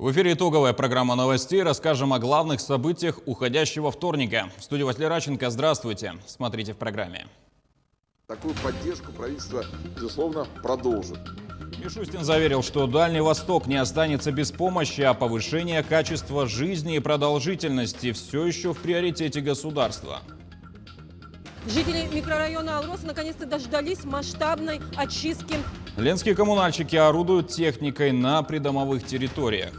В эфире итоговая программа новостей. Расскажем о главных событиях уходящего вторника. В студии Василий Раченко. Здравствуйте. Смотрите в программе. Такую поддержку правительство, безусловно, продолжит. Мишустин заверил, что Дальний Восток не останется без помощи, а повышение качества жизни и продолжительности все еще в приоритете государства. Жители микрорайона Алроса наконец-то дождались масштабной очистки. Ленские коммунальщики орудуют техникой на придомовых территориях.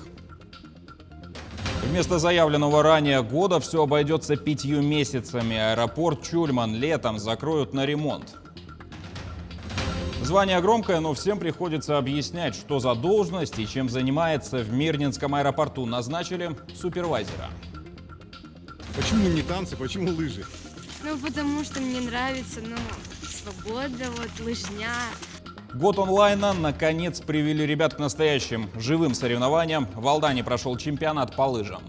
Вместо заявленного ранее года все обойдется 5 месяцами. Аэропорт Чульман летом закроют на ремонт. Звание громкое, но всем приходится объяснять, что за должность и чем занимается в Мирнинском аэропорту. Назначили супервайзера. Почему не танцы, почему лыжи? Ну, потому что мне нравится, свобода, лыжня. Год онлайна наконец привели ребят к настоящим живым соревнованиям. В Алдане прошел чемпионат по лыжам.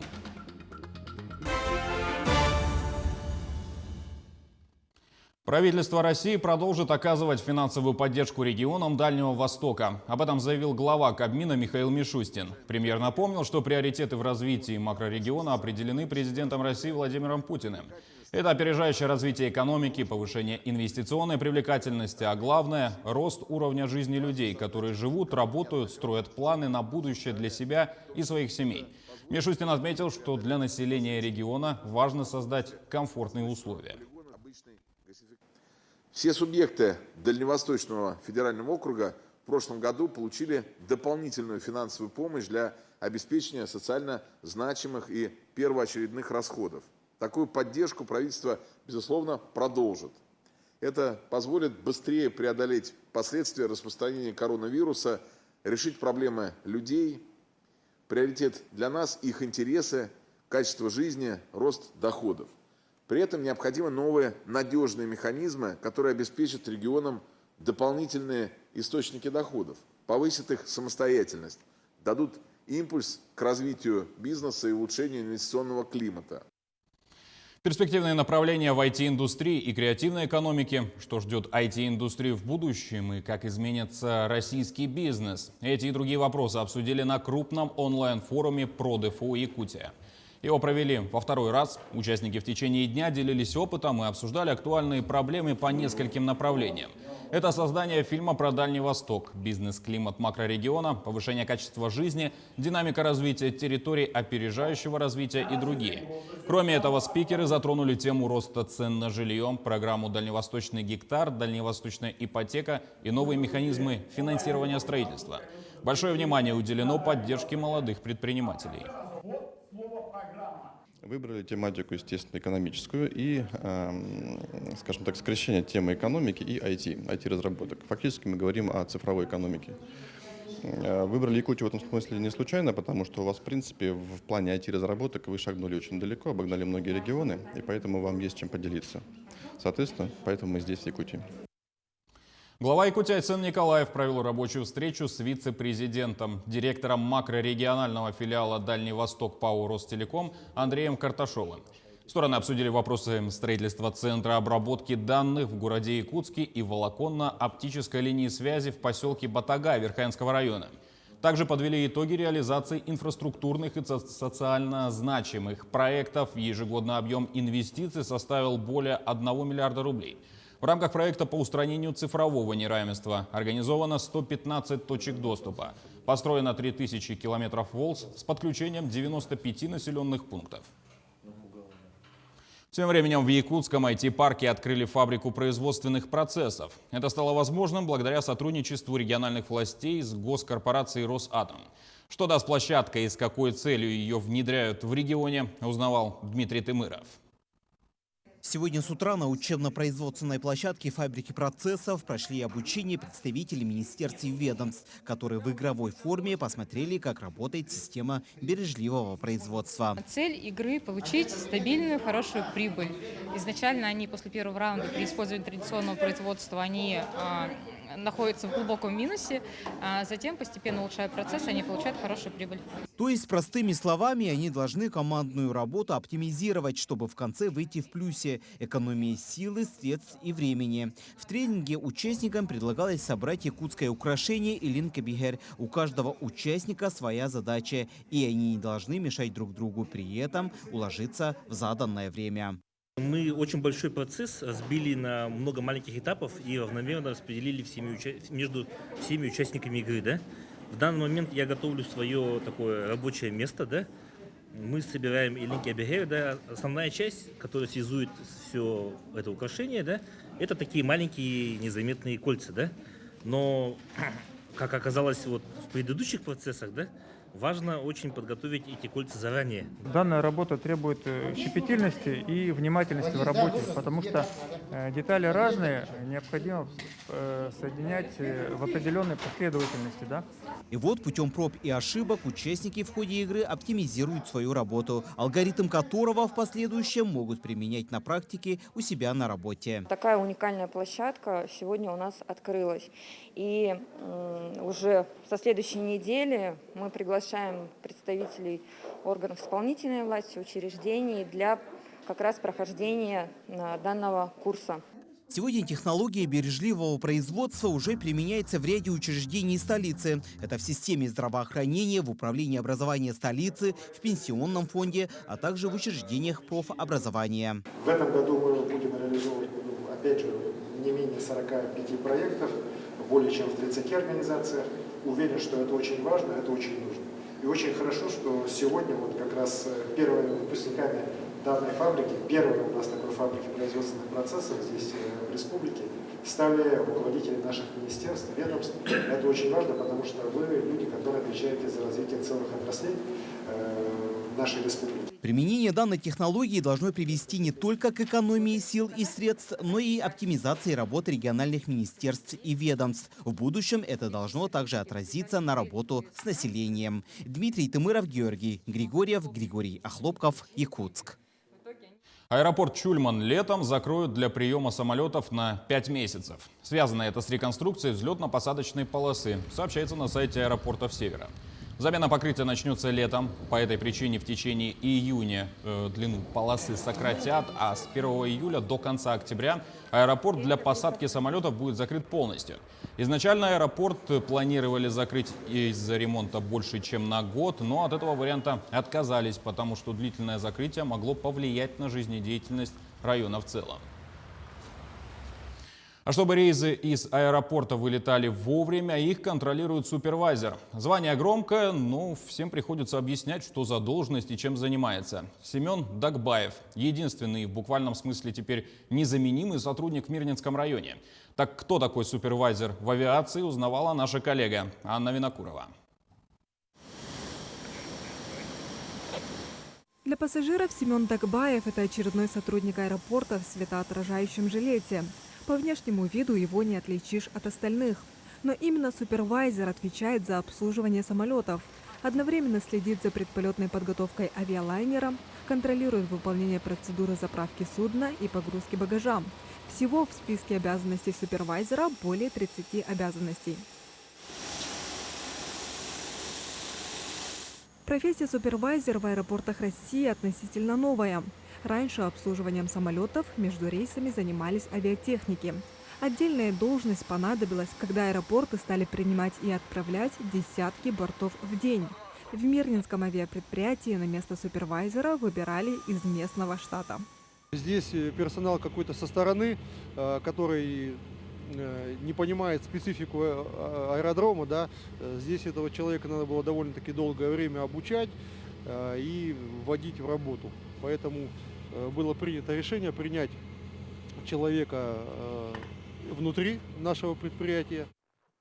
Правительство России продолжит оказывать финансовую поддержку регионам Дальнего Востока. Об этом заявил глава Кабмина Михаил Мишустин. Премьер напомнил, что приоритеты в развитии макрорегиона определены президентом России Владимиром Путиным. Это опережающее развитие экономики, повышение инвестиционной привлекательности, а главное – рост уровня жизни людей, которые живут, работают, строят планы на будущее для себя и своих семей. Мишустин отметил, что для населения региона важно создать комфортные условия. Все субъекты Дальневосточного федерального округа в прошлом году получили дополнительную финансовую помощь для обеспечения социально значимых и первоочередных расходов. Такую поддержку правительство, безусловно, продолжит. Это позволит быстрее преодолеть последствия распространения коронавируса, решить проблемы людей. Приоритет для нас – их интересы, качество жизни, рост доходов. При этом необходимы новые надежные механизмы, которые обеспечат регионам дополнительные источники доходов, повысят их самостоятельность, дадут импульс к развитию бизнеса и улучшению инвестиционного климата. Перспективные направления в IT-индустрии и креативной экономике, что ждет IT-индустрию в будущем и как изменится российский бизнес. Эти и другие вопросы обсудили на крупном онлайн-форуме «ПроДефО Якутия». Его провели во второй раз. Участники в течение дня делились опытом и обсуждали актуальные проблемы по нескольким направлениям. Это создание фильма про Дальний Восток, бизнес-климат макрорегиона, повышение качества жизни, динамика развития территорий, опережающего развития и другие. Кроме этого, спикеры затронули тему роста цен на жилье, программу «Дальневосточный гектар», «Дальневосточная ипотека» и новые механизмы финансирования строительства. Большое внимание уделено поддержке молодых предпринимателей. Выбрали тематику, естественно, экономическую и, скажем так, сокращение темы экономики и IT-разработок. Фактически мы говорим о цифровой экономике. Выбрали Якутию в этом смысле не случайно, потому что у вас, в принципе, в плане IT-разработок вы шагнули очень далеко, обогнали многие регионы, и поэтому вам есть чем поделиться. Соответственно, поэтому мы здесь, в Якутии. Глава Якутии Айцен Николаев провел рабочую встречу с вице-президентом, директором макрорегионального филиала «Дальний Восток» ПАО «Ростелеком» Андреем Карташовым. Стороны обсудили вопросы строительства центра обработки данных в городе Якутске и волоконно-оптической линии связи в поселке Батага Верхоянского района. Также подвели итоги реализации инфраструктурных и социально значимых проектов. Ежегодный объем инвестиций составил более 1 миллиарда рублей. В рамках проекта по устранению цифрового неравенства организовано 115 точек доступа. Построено 3000 километров ВОЛС с подключением 95 населенных пунктов. Тем временем в якутском IT-парке открыли фабрику производственных процессов. Это стало возможным благодаря сотрудничеству региональных властей с госкорпорацией «Росатом». Что даст площадка и с какой целью ее внедряют в регионе, узнавал Дмитрий Тымыров. Сегодня с утра на учебно-производственной площадке фабрики процессов прошли обучение представителей министерств и ведомств, которые в игровой форме посмотрели, как работает система бережливого производства. Цель игры – получить стабильную, хорошую прибыль. Изначально они после первого раунда при использовании традиционного производства они находятся в глубоком минусе, а затем, постепенно улучшая процесс, они получают хорошую прибыль. То есть, простыми словами, они должны командную работу оптимизировать, чтобы в конце выйти в плюсе, экономии силы, средств и времени. В тренинге участникам предлагалось собрать якутское украшение и линкобигер. У каждого участника своя задача, и они не должны мешать друг другу, при этом уложиться в заданное время. Мы очень большой процесс разбили на много маленьких этапов и равномерно распределили между всеми участниками игры. Да? В данный момент я готовлю свое такое рабочее место. Да? Мы собираем линки оберегер. Да? Основная часть, которая связует все это украшение, да? Это такие маленькие незаметные кольца. Да? Но, как оказалось вот в предыдущих процессах, да? Важно очень подготовить эти кольца заранее. Данная работа требует щепетильности и внимательности в работе, потому что детали разные, необходимо соединять в определенной последовательности. Да? И вот путем проб и ошибок участники в ходе игры оптимизируют свою работу, алгоритм которого в последующем могут применять на практике у себя на работе. Такая уникальная площадка сегодня у нас открылась. И уже со следующей недели мы приглашаем представителей органов исполнительной власти, учреждений для как раз прохождения данного курса. Сегодня технология бережливого производства уже применяется в ряде учреждений столицы. Это в системе здравоохранения, в управлении образования столицы, в пенсионном фонде, а также в учреждениях профобразования. В этом году мы будем реализовывать, опять же, не менее 45 проектов, более чем в 30 организациях. Уверен, что это очень важно, это очень нужно. И очень хорошо, что сегодня вот как раз первыми выпускниками данной фабрики, первой у нас такой фабрики производственных процессов здесь в республике, стали руководители наших министерств, ведомств. Это очень важно, потому что вы люди, которые отвечаете за развитие целых отраслей нашей республики. Применение данной технологии должно привести не только к экономии сил и средств, но и оптимизации работы региональных министерств и ведомств. В будущем это должно также отразиться на работу с населением. Дмитрий Тымыров, Георгий Григорьев, Григорий Охлопков, Якутск. Аэропорт Чульман летом закроют для приема самолетов на 5 месяцев. Связано это с реконструкцией взлетно-посадочной полосы, сообщается на сайте аэропортов Севера. Замена покрытия начнется летом. По этой причине в течение июня длину полосы сократят, а с 1 июля до конца октября аэропорт для посадки самолетов будет закрыт полностью. Изначально аэропорт планировали закрыть из-за ремонта больше, чем на год, но от этого варианта отказались, потому что длительное закрытие могло повлиять на жизнедеятельность района в целом. А чтобы рейсы из аэропорта вылетали вовремя, их контролирует супервайзер. Звание громкое, но всем приходится объяснять, что за должность и чем занимается. Семен Дагбаев – единственный в буквальном смысле теперь незаменимый сотрудник в Мирнинском районе. Так кто такой супервайзер в авиации, узнавала наша коллега Анна Винокурова. Для пассажиров Семен Дагбаев – это очередной сотрудник аэропорта в светоотражающем жилете. По внешнему виду его не отличишь от остальных. Но именно супервайзер отвечает за обслуживание самолетов. Одновременно следит за предполетной подготовкой авиалайнера, контролирует выполнение процедуры заправки судна и погрузки багажа. Всего в списке обязанностей супервайзера более 30 обязанностей. Профессия супервайзер в аэропортах России относительно новая. Раньше обслуживанием самолетов между рейсами занимались авиатехники. Отдельная должность понадобилась, когда аэропорты стали принимать и отправлять десятки бортов в день. В Мирнинском авиапредприятии на место супервайзера выбирали из местного штата. Здесь персонал какой-то со стороны, который не понимает специфику аэродрома. Да? Здесь этого человека надо было довольно-таки долгое время обучать и вводить в работу. Поэтому было принято решение принять человека внутри нашего предприятия.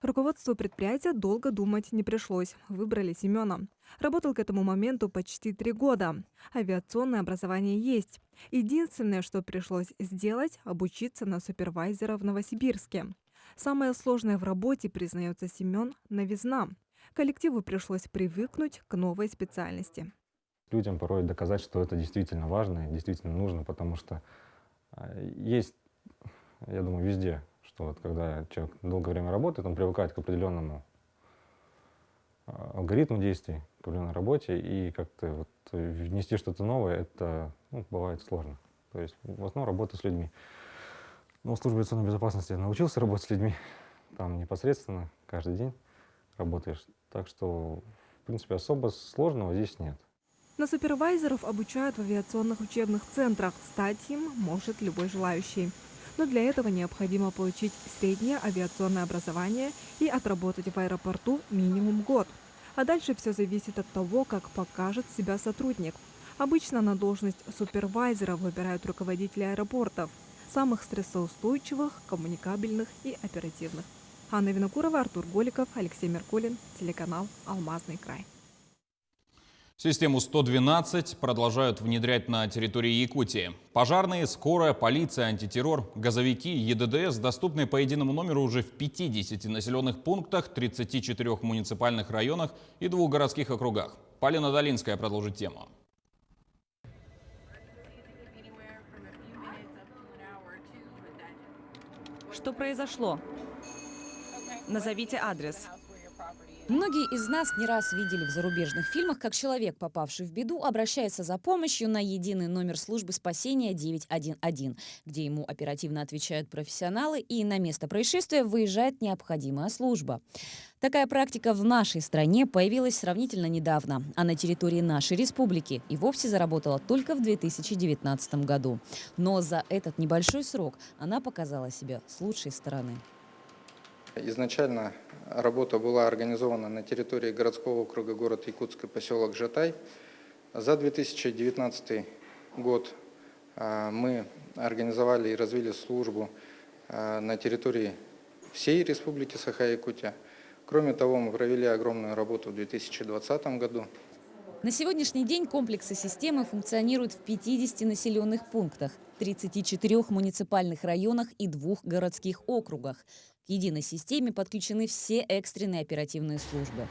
Руководству предприятия долго думать не пришлось. Выбрали Семена. Работал к этому моменту почти 3 года. Авиационное образование есть. Единственное, что пришлось сделать – обучиться на супервайзера в Новосибирске. Самое сложное в работе, признается Семен, новизна. Коллективу пришлось привыкнуть к новой специальности. Людям порой доказать, что это действительно важно и действительно нужно, потому что есть, я думаю, везде, что вот когда человек долгое время работает, он привыкает к определенному алгоритму действий, к определенной работе, и как-то вот внести что-то новое, это бывает сложно. То есть в основном работа с людьми. Но в службе авиационной безопасности я научился работать с людьми, там непосредственно каждый день работаешь. Так что, в принципе, особо сложного здесь нет. На супервайзеров обучают в авиационных учебных центрах. Стать им может любой желающий. Но для этого необходимо получить среднее авиационное образование и отработать в аэропорту минимум год. А дальше все зависит от того, как покажет себя сотрудник. Обычно на должность супервайзера выбирают руководителей аэропортов, самых стрессоустойчивых, коммуникабельных и оперативных. Анна Винокурова, Артур Голиков, Алексей Меркулин, телеканал «Алмазный край». Систему 112 продолжают внедрять на территории Якутии. Пожарные, скорая, полиция, антитеррор, газовики, ЕДДС доступны по единому номеру уже в 50 населенных пунктах, 34 муниципальных районах и 2 городских округах. Полина Долинская продолжит тему. Что произошло? Назовите адрес. Многие из нас не раз видели в зарубежных фильмах, как человек, попавший в беду, обращается за помощью на единый номер службы спасения 911, где ему оперативно отвечают профессионалы, и на место происшествия выезжает необходимая служба. Такая практика в нашей стране появилась сравнительно недавно, а на территории нашей республики и вовсе заработала только в 2019 году. Но за этот небольшой срок она показала себя с лучшей стороны. Изначально работа была организована на территории городского округа город Якутск и поселок Жатай. За 2019 год мы организовали и развили службу на территории всей республики Саха-Якутия. Кроме того, мы провели огромную работу в 2020 году. На сегодняшний день комплексы системы функционируют в 50 населенных пунктах, 34 муниципальных районах и 2 городских округах. К единой системе подключены все экстренные оперативные службы.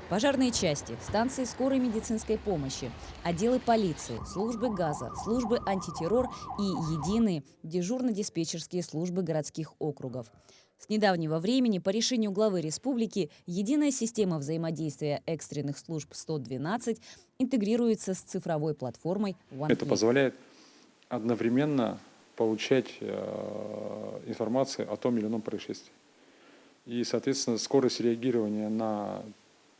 Пожарные части, станции скорой медицинской помощи, отделы полиции, службы газа, службы антитеррор и единые дежурно-диспетчерские службы городских округов. С недавнего времени по решению главы республики единая система взаимодействия экстренных служб 112 интегрируется с цифровой платформой OneClick. Это позволяет одновременно получать информацию о том или ином происшествии. И, соответственно, скорость реагирования на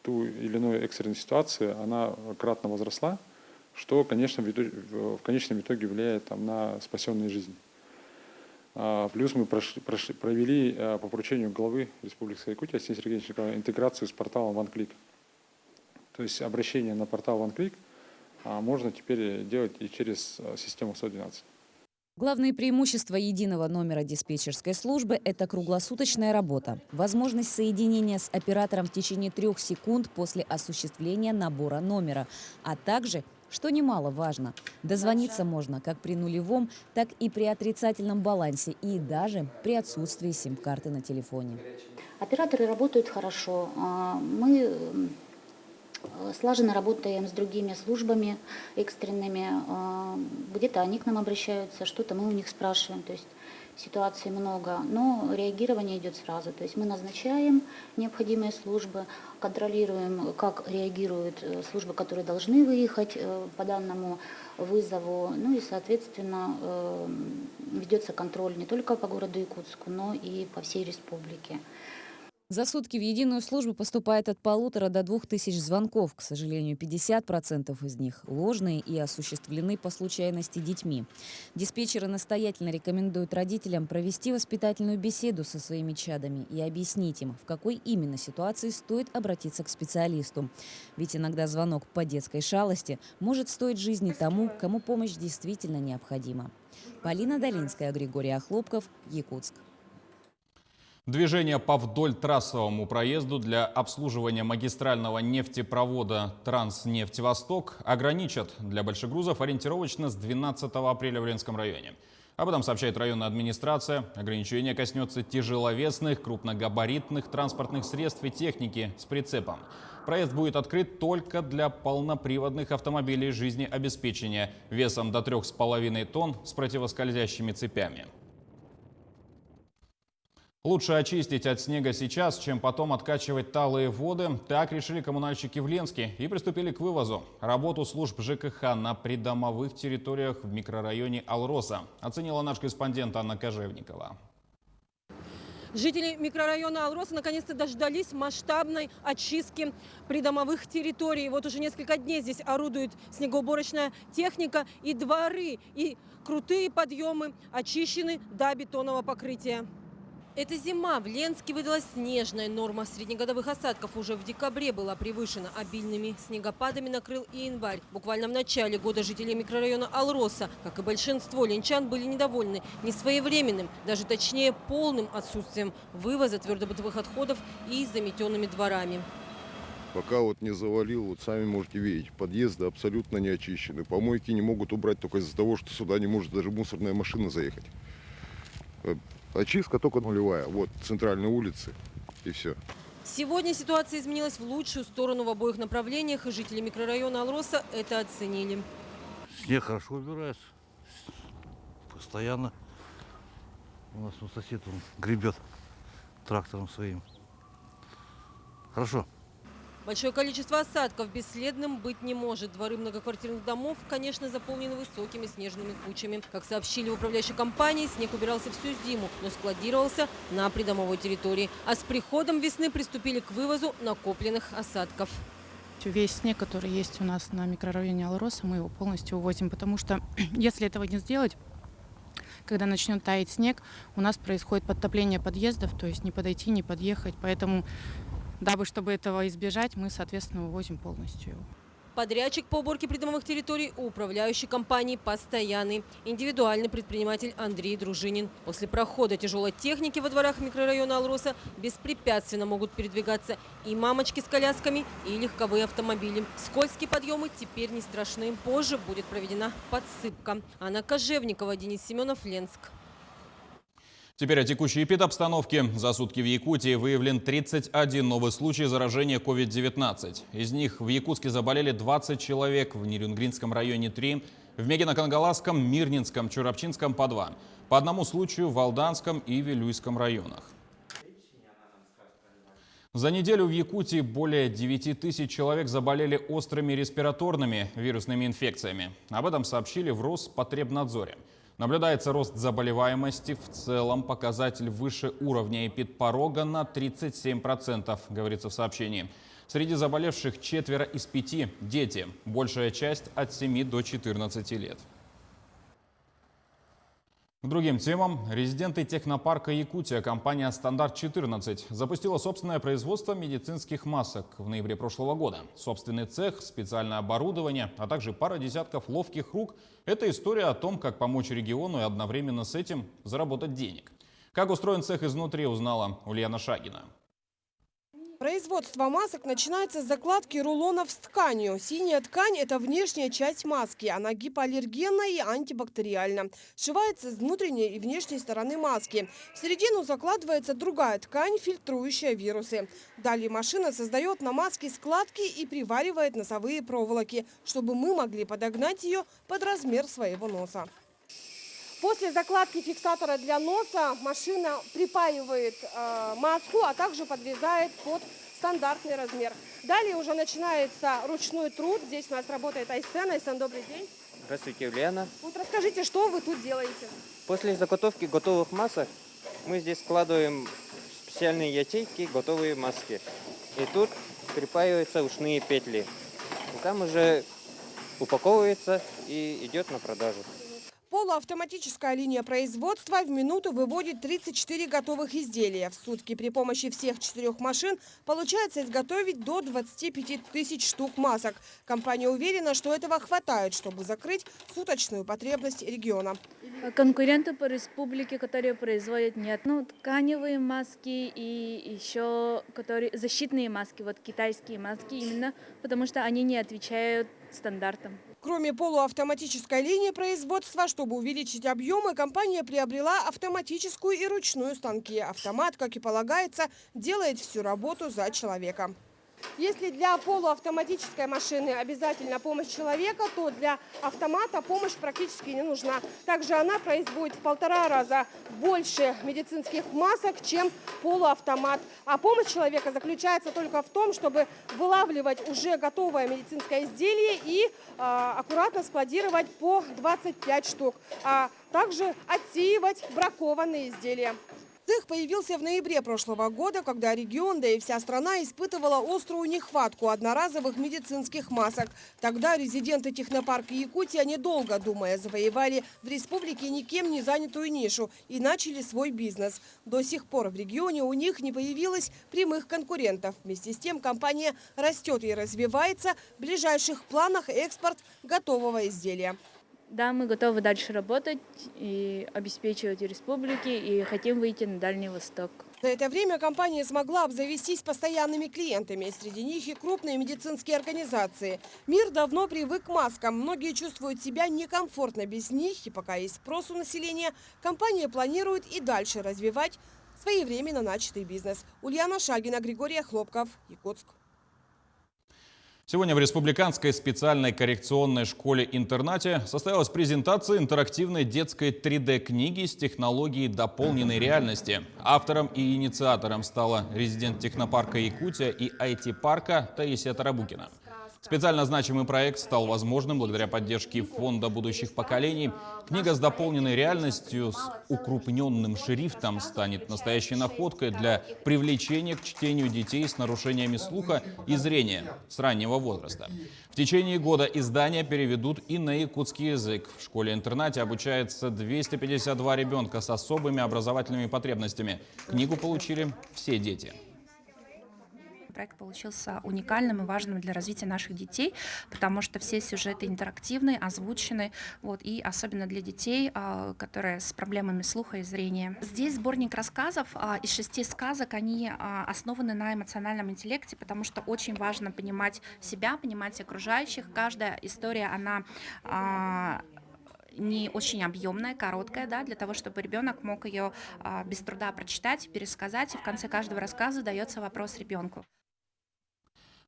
ту или иную экстренную ситуацию, она кратно возросла, что, конечно, в конечном итоге влияет на спасенные жизни. Плюс мы провели по поручению главы Республики Саха-Якутия Арсения Сергеевича Николаева интеграцию с порталом OneClick. То есть обращение на портал OneClick можно теперь делать и через систему 112. Главные преимущества единого номера диспетчерской службы – это круглосуточная работа, возможность соединения с оператором в течение 3 секунд после осуществления набора номера, а также, что немаловажно, дозвониться можно как при нулевом, так и при отрицательном балансе и даже при отсутствии сим-карты на телефоне. Операторы работают хорошо. Мы слаженно работаем с другими службами экстренными. Где-то они к нам обращаются, что-то мы у них спрашиваем. То есть ситуаций много, но реагирование идет сразу. То есть мы назначаем необходимые службы, контролируем, как реагируют службы, которые должны выехать по данному вызову. Ну и, соответственно, ведется контроль не только по городу Якутску, но и по всей республике. За сутки в единую службу поступает от 1500 до 2000 звонков. К сожалению, 50% из них ложные и осуществлены по случайности детьми. Диспетчеры настоятельно рекомендуют родителям провести воспитательную беседу со своими чадами и объяснить им, в какой именно ситуации стоит обратиться к специалисту. Ведь иногда звонок по детской шалости может стоить жизни тому, кому помощь действительно необходима. Полина Долинская, Григорий Охлопков, Якутск. Движение по вдоль-трассовому проезду для обслуживания магистрального нефтепровода «Транснефть-Восток» ограничат для большегрузов ориентировочно с 12 апреля в Ленском районе. Об этом сообщает районная администрация. Ограничение коснется тяжеловесных, крупногабаритных транспортных средств и техники с прицепом. Проезд будет открыт только для полноприводных автомобилей жизнеобеспечения весом до 3,5 тонн с противоскользящими цепями. Лучше очистить от снега сейчас, чем потом откачивать талые воды. Так решили коммунальщики в Ленске и приступили к вывозу. Работу служб ЖКХ на придомовых территориях в микрорайоне Алроса оценила наш корреспондент Анна Кожевникова. Жители микрорайона Алроса наконец-то дождались масштабной очистки придомовых территорий. Вот уже несколько дней здесь орудует снегоуборочная техника, и дворы, и крутые подъемы очищены до бетонного покрытия. Эта зима в Ленске выдалась снежная. Норма среднегодовых осадков уже в декабре была превышена. Обильными снегопадами накрыл и январь. Буквально в начале года жители микрорайона Алроса, как и большинство ленчан, были недовольны несвоевременным, даже точнее полным отсутствием вывоза твердобытовых отходов и заметенными дворами. Пока вот не завалил, вот сами можете видеть, подъезды абсолютно не очищены. Помойки не могут убрать только из-за того, что сюда не может даже мусорная машина заехать. Очистка только нулевая. Вот центральные улицы и все. Сегодня ситуация изменилась в лучшую сторону в обоих направлениях, и жители микрорайона Алроса это оценили. Снег хорошо убирается. Постоянно. У нас сосед он гребет трактором своим. Хорошо. Большое количество осадков бесследным быть не может. Дворы многоквартирных домов, конечно, заполнены высокими снежными кучами. Как сообщили в управляющей компании, снег убирался всю зиму, но складировался на придомовой территории. А с приходом весны приступили к вывозу накопленных осадков. Весь снег, который есть у нас на микрорайоне Алроса, мы его полностью увозим, потому что если этого не сделать, когда начнет таять снег, у нас происходит подтопление подъездов, то есть не подойти, не подъехать. Поэтому, чтобы этого избежать, мы, соответственно, увозим полностью его. Подрядчик по уборке придомовых территорий у управляющей компании постоянный. Индивидуальный предприниматель Андрей Дружинин. После прохода тяжелой техники во дворах микрорайона Алроса беспрепятственно могут передвигаться и мамочки с колясками, и легковые автомобили. Скользкие подъемы теперь не страшны. Позже будет проведена подсыпка. Анна Кожевникова, Денис Семенов, Ленск. Теперь о текущей эпидобстановке. За сутки в Якутии выявлен 31 новый случай заражения COVID-19. Из них в Якутске заболели 20 человек, в Нерюнгринском районе 3, в Мегино-Кангаласском, Мирнинском, Чурапчинском по 2. По одному случаю в Алданском и Вилюйском районах. За неделю в Якутии более 9 тысяч человек заболели острыми респираторными вирусными инфекциями. Об этом сообщили в Роспотребнадзоре. Наблюдается рост заболеваемости. В целом показатель выше уровня эпидпорога на 37%, говорится в сообщении. Среди заболевших 4 из 5 – дети. Большая часть от 7 до 14 лет. К другим темам. Резиденты технопарка Якутия, компания «Стандарт-14» запустила собственное производство медицинских масок в ноябре прошлого года. Собственный цех, специальное оборудование, а также пара десятков ловких рук – это история о том, как помочь региону и одновременно с этим заработать денег. Как устроен цех изнутри, узнала Ульяна Шагина. Производство масок начинается с закладки рулонов с тканью. Синяя ткань – это внешняя часть маски. Она гипоаллергенна и антибактериальна. Сшивается с внутренней и внешней стороны маски. В середину закладывается другая ткань, фильтрующая вирусы. Далее машина создает на маске складки и приваривает носовые проволоки, чтобы мы могли подогнать ее под размер своего носа. После закладки фиксатора для носа машина припаивает маску, а также подрезает под стандартный размер. Далее уже начинается ручной труд. Здесь у нас работает Айсен. Айсен, добрый день. Здравствуйте, Ульяна. Вот расскажите, что вы тут делаете? После заготовки готовых масок мы здесь складываем в специальные ячейки готовые маски. И тут припаиваются ушные петли. И там уже упаковывается и идет на продажу. Полуавтоматическая линия производства в минуту выводит 34 готовых изделия. В сутки при помощи всех 4 машин получается изготовить до 25 тысяч штук масок. Компания уверена, что этого хватает, чтобы закрыть суточную потребность региона. Конкуренты по республике, которые производят, нет. Тканевые маски и еще защитные маски, вот китайские маски именно, потому что они не отвечают стандартам. Кроме полуавтоматической линии производства, чтобы увеличить объемы, компания приобрела автоматическую и ручную станки. Автомат, как и полагается, делает всю работу за человека. Если для полуавтоматической машины обязательно помощь человека, то для автомата помощь практически не нужна. Также она производит в 1,5 раза больше медицинских масок, чем полуавтомат. А помощь человека заключается только в том, чтобы вылавливать уже готовое медицинское изделие и аккуратно складировать по 25 штук, а также отсеивать бракованные изделия. Цех появился в ноябре прошлого года, когда регион, да и вся страна испытывала острую нехватку одноразовых медицинских масок. Тогда резиденты технопарка Якутия, недолго думая, завоевали в республике никем не занятую нишу и начали свой бизнес. До сих пор в регионе у них не появилось прямых конкурентов. Вместе с тем компания растет и развивается. В ближайших планах экспорт готового изделия. Да, мы готовы дальше работать и обеспечивать республики, и хотим выйти на Дальний Восток. За это время компания смогла обзавестись постоянными клиентами. Среди них и крупные медицинские организации. Мир давно привык к маскам. Многие чувствуют себя некомфортно без них. И пока есть спрос у населения, компания планирует и дальше развивать своевременно начатый бизнес. Ульяна Шагина, Григорий Хлопков, Якутск. Сегодня в Республиканской специальной коррекционной школе-интернате состоялась презентация интерактивной детской 3D-книги с технологией дополненной реальности. Автором и инициатором стала резидент технопарка Якутия и IT-парка Таисия Тарабукина. Специально значимый проект стал возможным благодаря поддержке Фонда будущих поколений. Книга с дополненной реальностью с укрупненным шрифтом станет настоящей находкой для привлечения к чтению детей с нарушениями слуха и зрения с раннего возраста. В течение года издание переведут и на якутский язык. В школе-интернате обучается 252 ребенка с особыми образовательными потребностями. Книгу получили все дети. Проект получился уникальным и важным для развития наших детей, потому что все сюжеты интерактивные, озвучены, и особенно для детей, которые с проблемами слуха и зрения. Здесь сборник рассказов из 6 сказок, они основаны на эмоциональном интеллекте, потому что очень важно понимать себя, понимать окружающих. Каждая история, она не очень объемная, короткая, для того, чтобы ребенок мог ее без труда прочитать, пересказать, и в конце каждого рассказа дается вопрос ребенку.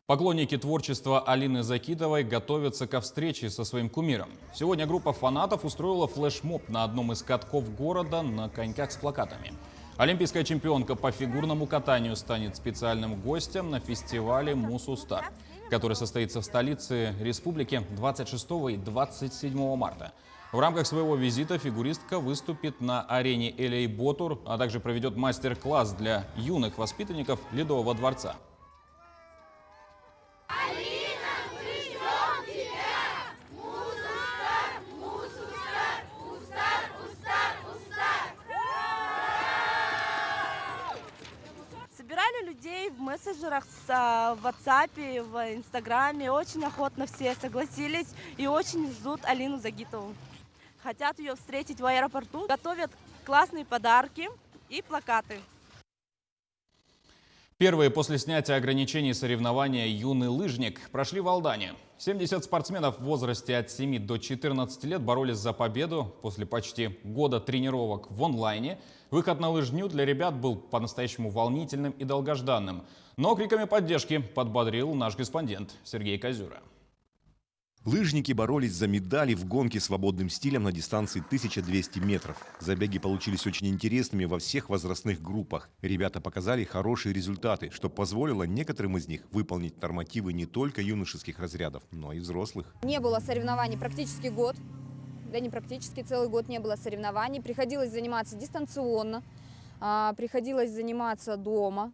Поклонники творчества Алины Закидовой готовятся ко встрече со своим кумиром. Сегодня группа фанатов устроила флешмоб на одном из катков города на коньках с плакатами. Олимпийская чемпионка по фигурному катанию станет специальным гостем на фестивале «Мусустар», который состоится в столице республики 26 и 27 марта. В рамках своего визита фигуристка выступит на арене Элей Ботур, а также проведет мастер-класс для юных воспитанников Ледового дворца. Собирали людей в мессенджерах, в WhatsApp, в Инстаграме. Очень охотно все согласились и очень ждут Алину Загитову. Хотят ее встретить в аэропорту, готовят классные подарки и плакаты. Первые после снятия ограничений соревнования «Юный лыжник» прошли в Алдане. 70 спортсменов в возрасте от 7 до 14 лет боролись за победу. После почти года тренировок в онлайне выход на лыжню для ребят был по-настоящему волнительным и долгожданным. Но криками поддержки подбодрил наш корреспондент Сергей Козюра. Лыжники боролись за медали в гонке свободным стилем на дистанции 1200 метров. Забеги получились очень интересными во всех возрастных группах. Ребята показали хорошие результаты, что позволило некоторым из них выполнить нормативы не только юношеских разрядов, но и взрослых. Не было соревнований практически год. Да не практически, целый год не было соревнований. Приходилось заниматься дистанционно, приходилось заниматься дома.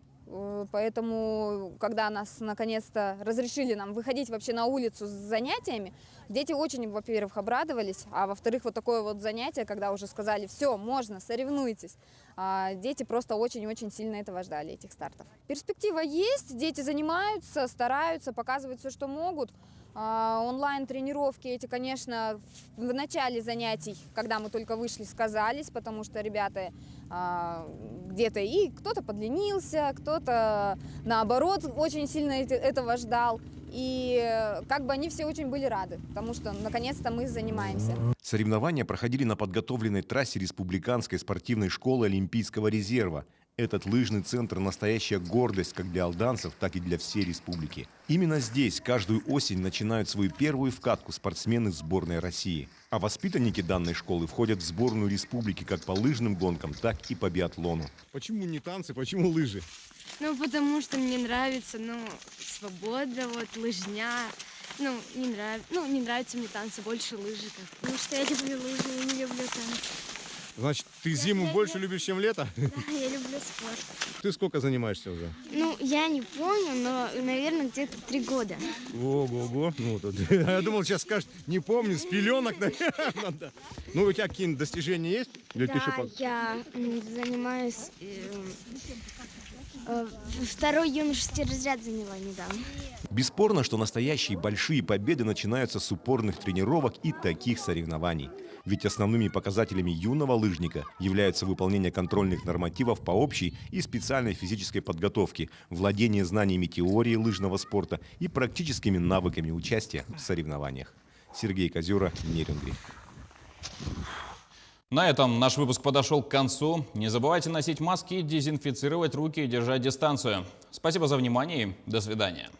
Поэтому, когда нас наконец-то разрешили нам выходить вообще на улицу с занятиями, дети очень, во-первых, обрадовались, а во-вторых, вот такое вот занятие, когда уже сказали, все, можно, соревнуйтесь, дети просто очень-очень сильно этого ждали, этих стартов. Перспектива есть, дети занимаются, стараются, показывают все, что могут. Онлайн-тренировки эти, конечно, в начале занятий, когда мы только вышли, сказались, потому что ребята где-то и кто-то подленился, кто-то наоборот очень сильно этого ждал. И как бы они все очень были рады, потому что наконец-то мы занимаемся. Соревнования проходили на подготовленной трассе Республиканской спортивной школы Олимпийского резерва. Этот лыжный центр – настоящая гордость как для алданцев, так и для всей республики. Именно здесь каждую осень начинают свою первую вкатку спортсмены сборной России. А воспитанники данной школы входят в сборную республики как по лыжным гонкам, так и по биатлону. Почему не танцы, почему лыжи? Ну, потому что мне нравится, свобода, лыжня. Не нравятся мне танцы, больше лыжи. Потому что я люблю лыжи, я не люблю танцы. Значит, ты зиму больше любишь, чем лето? Да, я люблю спорт. Ты сколько занимаешься уже? Я не помню, но, наверное, где-то 3 года. Ого-го. Я думал, сейчас скажешь, не помню, с пеленок, наверное. Ну, у тебя какие-нибудь достижения есть? Я занимаюсь... Второй юношеский разряд заняла недавно. Бесспорно, что настоящие большие победы начинаются с упорных тренировок и таких соревнований. Ведь основными показателями юного лыжника являются выполнение контрольных нормативов по общей и специальной физической подготовке, владение знаниями теории лыжного спорта и практическими навыками участия в соревнованиях. Сергей Козюра, Нерюнгри. На этом наш выпуск подошел к концу. Не забывайте носить маски, дезинфицировать руки и держать дистанцию. Спасибо за внимание и до свидания.